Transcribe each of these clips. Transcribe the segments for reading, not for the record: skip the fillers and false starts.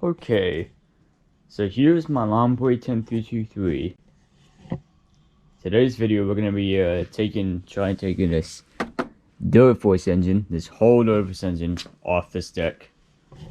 Okay, so here's my Lawnboy 10323. Today's video we're gonna be trying taking this duraforce engine, this whole duraforce engine off this deck,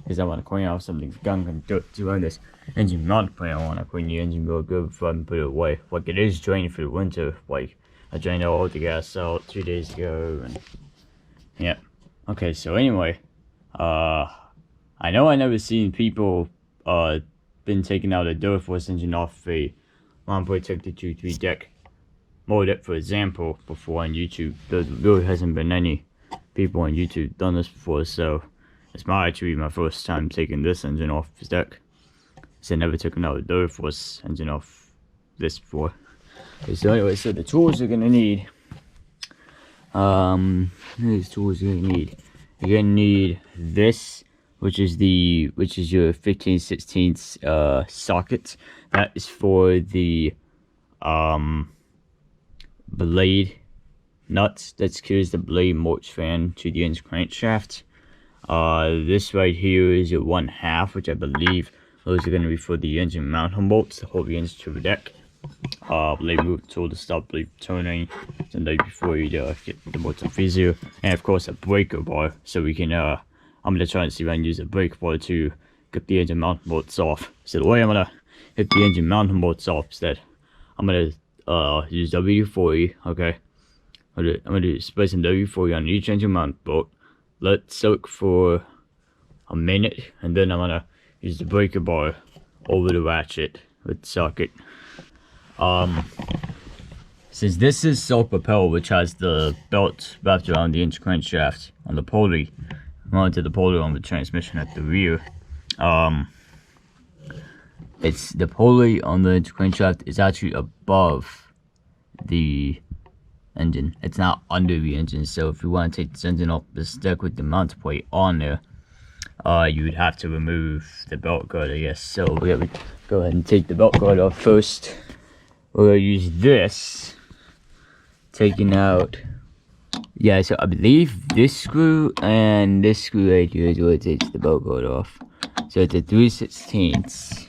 because I want to clean out some of the gunk and dirt around this engine mount point. I want to clean the engine real good before I put it away. Like, it is drained for the winter. Like, I drained all the gas out 2 days ago, and yeah. Okay, so anyway, I know I never seen people been taking out a duraforce engine off a Lawnboy 10323 deck. More deck, for example, before on YouTube. There really hasn't been any people on YouTube done this before, so it's actually my first time taking this engine off this deck. So I never took another duraforce engine off this before. Okay, so anyway, so the tools you're gonna need. These tools you're gonna need. You're gonna need this, which is your 15/16 socket. That is for the blade nut that secures the blade mulch fan to the engine crankshaft. This right here is your 1/2, which I believe those are going to be for the engine mounting bolts to hold the engine to the deck. Blade move tool to stop blade turning, and then before you get the bolts off easier, and of course a breaker bar, so we can I'm gonna try and see if I can use a breaker bar to get the engine mounting bolts off. So the way I'm gonna get the engine mounting bolts off is that I'm gonna use WD-40. Okay, I'm gonna spray some WD-40 on each engine mount bolt, let it soak for a minute, and then I'm gonna use the breaker bar over the ratchet with the socket. Since this is self-propelled, which has the belt wrapped around the engine crankshaft on the pulley, mounted the pulley on the transmission at the rear, it's the pulley on the engine crankshaft is actually above the engine. It's not under the engine. So if you want to take this engine off the deck with the mount plate on there, you would have to remove the belt guard, I guess. So we're gonna go ahead and take the belt guard off first. We're gonna use this, taking out, yeah, so I believe this screw and this screw right here is where it takes the belt guard off. So it's a 3/16.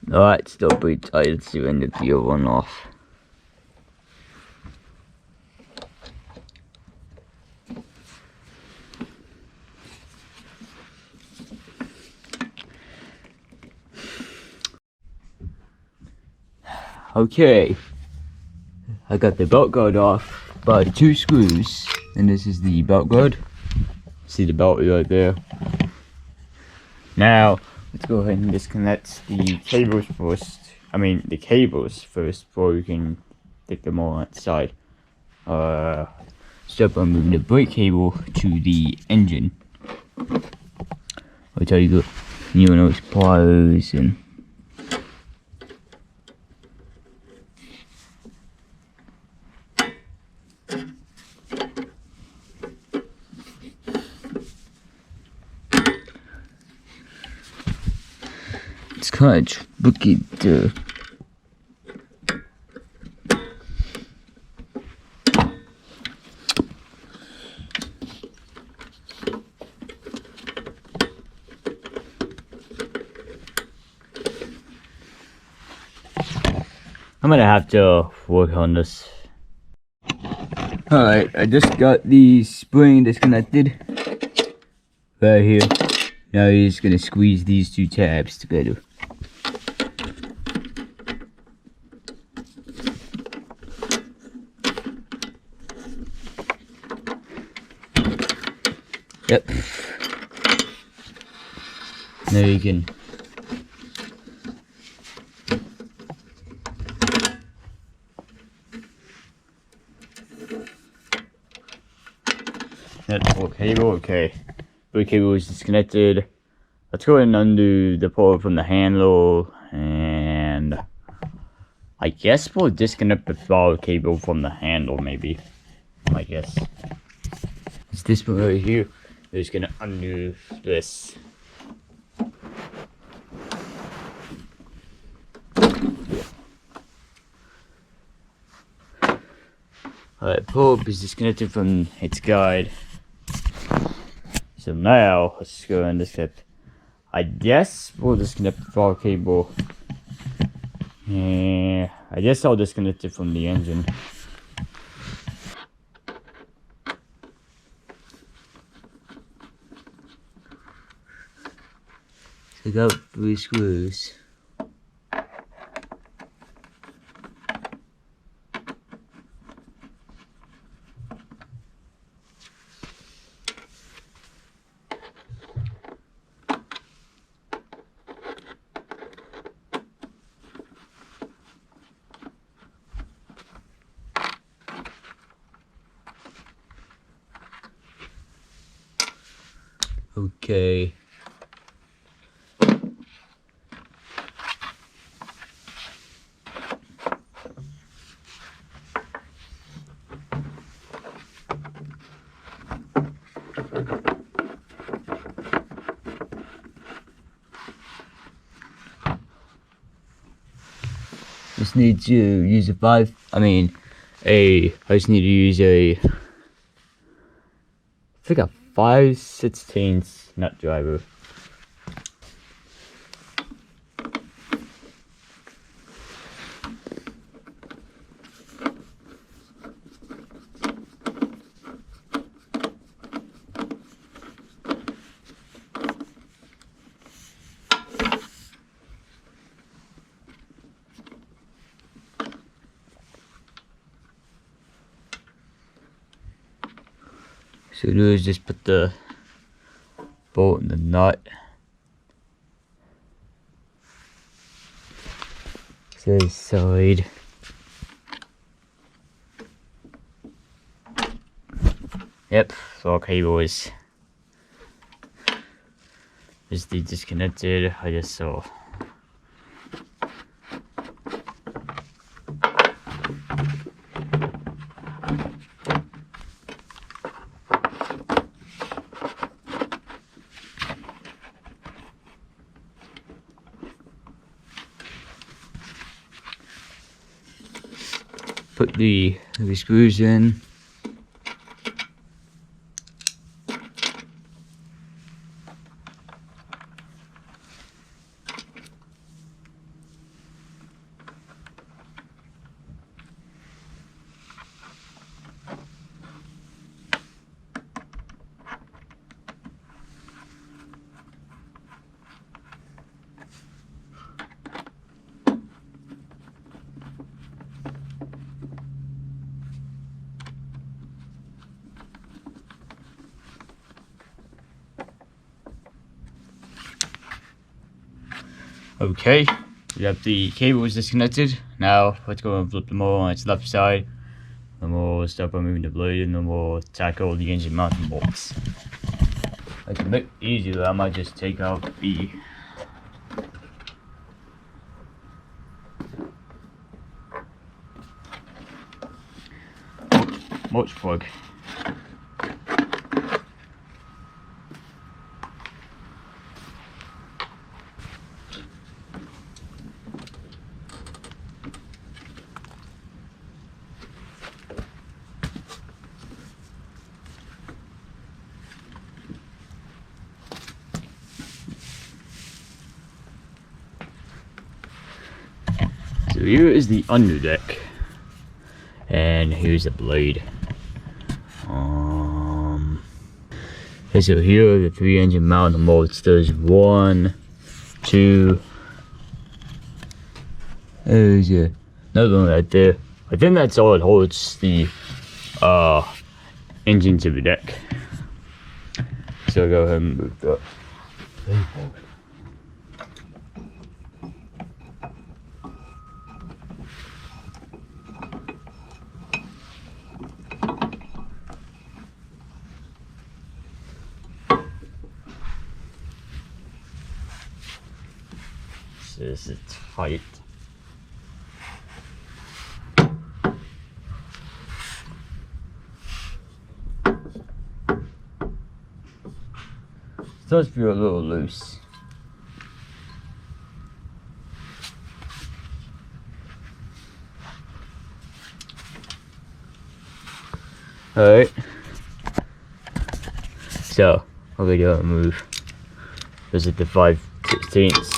Alright, still pretty tight. Let's see when the gear run off. Okay, I got the belt guard off by 2 screws, and this is the belt guard. See the belt right there. Now let's go ahead and disconnect the cables first. The cables first before we can take them all outside. Start by moving the brake cable to the engine. I'll tell you those pliers and it's kind of tricky to I'm gonna have to work on this. Alright, I just got the spring disconnected right here. Now you're just gonna squeeze these 2 tabs together. Yep. Now you can that's the cable. Okay, the cable is disconnected. Let's go ahead and undo the pull from the handle, and I guess we'll disconnect the power cable from the handle, maybe. I guess. It's this one right here. We're just gonna undo this. Alright, probe is disconnected from its guide. So now, let's go and disconnect. I guess we'll disconnect the power cable. Yeah, I guess I'll disconnect it from the engine. So I got 3 screws. Okay. Just need to use I just need to use I think a 5/16 nut driver. So do is just put the bolt in the nut. This side. Yep, so our cable is disconnected. I just saw. Put the screws in. Okay, we have the cables disconnected. Now let's go and flip the mower on its left side. Then we'll start by moving the blade, and then we'll tackle the engine mounting bolts. Like a bit easier, I might just take out the mulch plug. So here is the underdeck, and here's the blade. So here are the 3 engine mounting bolts. There's 1, 2. There's another one right there. I think that's all it holds the engine to the deck. So I'll go ahead and move that. This is tight. does feel a little loose. Alright. So, I'm gonna go and move. This is the 5/16.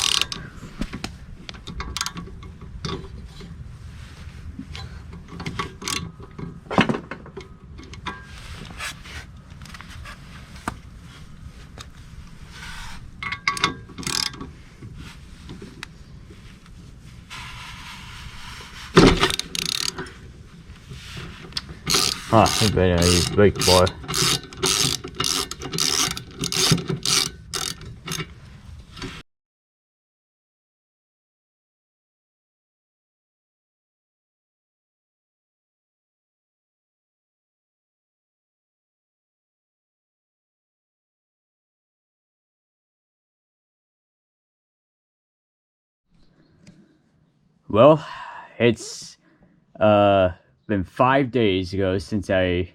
I better use brake bar. Well, it's been 5 days ago since I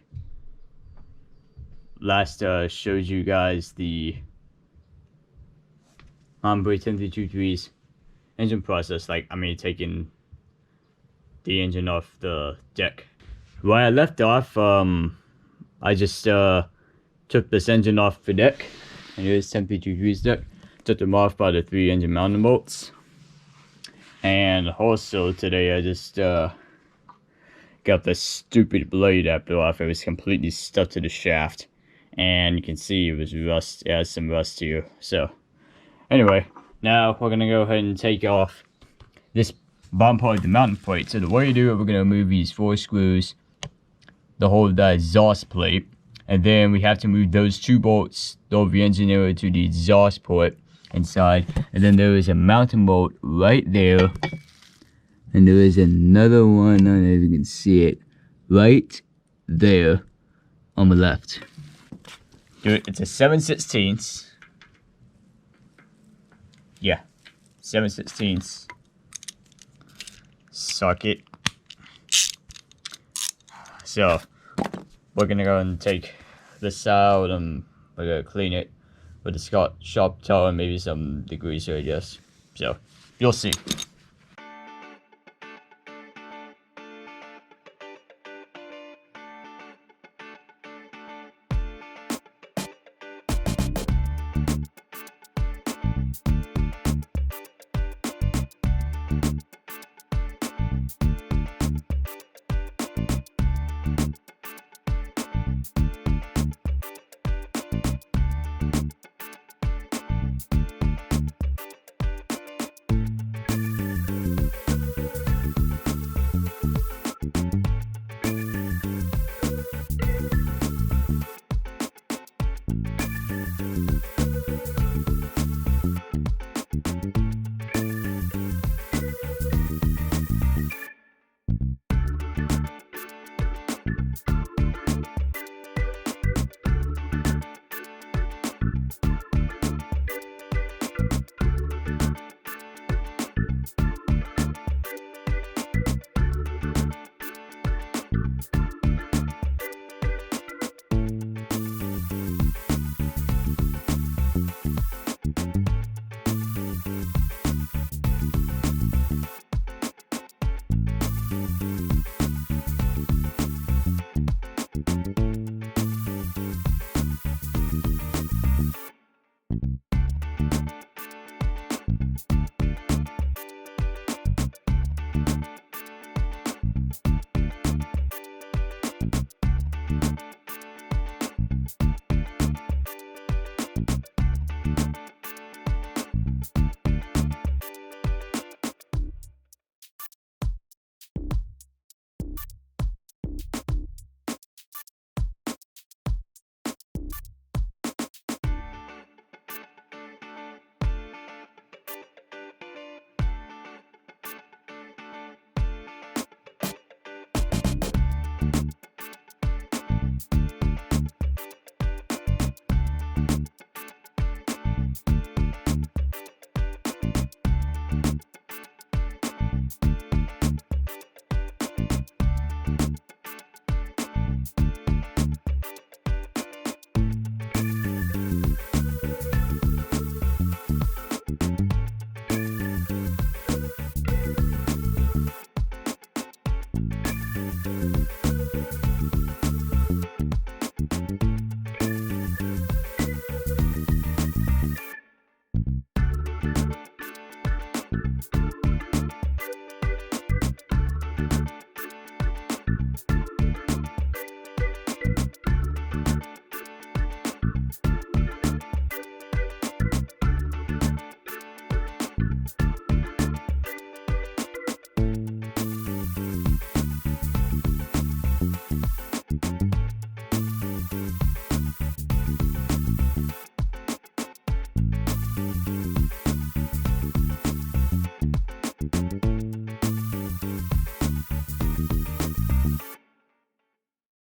last showed you guys the Lawnboy 10-323's engine process, taking the engine off the deck. Where I left off, I just took this engine off the deck, and here's 10-323's deck. Took them off by the 3 engine mounting bolts. And also today I just got this stupid blade up off. It was completely stuck to the shaft, and you can see it was rust. It has some rust here. So anyway, now we're gonna go ahead and take off this bottom part of the mounting plate. So the way to do it, we're gonna move these 4 screws to hold the exhaust plate, and then we have to move those 2 bolts over the engine area to the exhaust port inside, and then there is a mounting bolt right there, and there is another one, I don't know if you can see it, right there on the left. It's a 7/16. Yeah, 7/16 socket. So we're gonna go and take this out, and we're gonna clean it with a sharp towel and maybe some degreaser, I guess. So you'll see.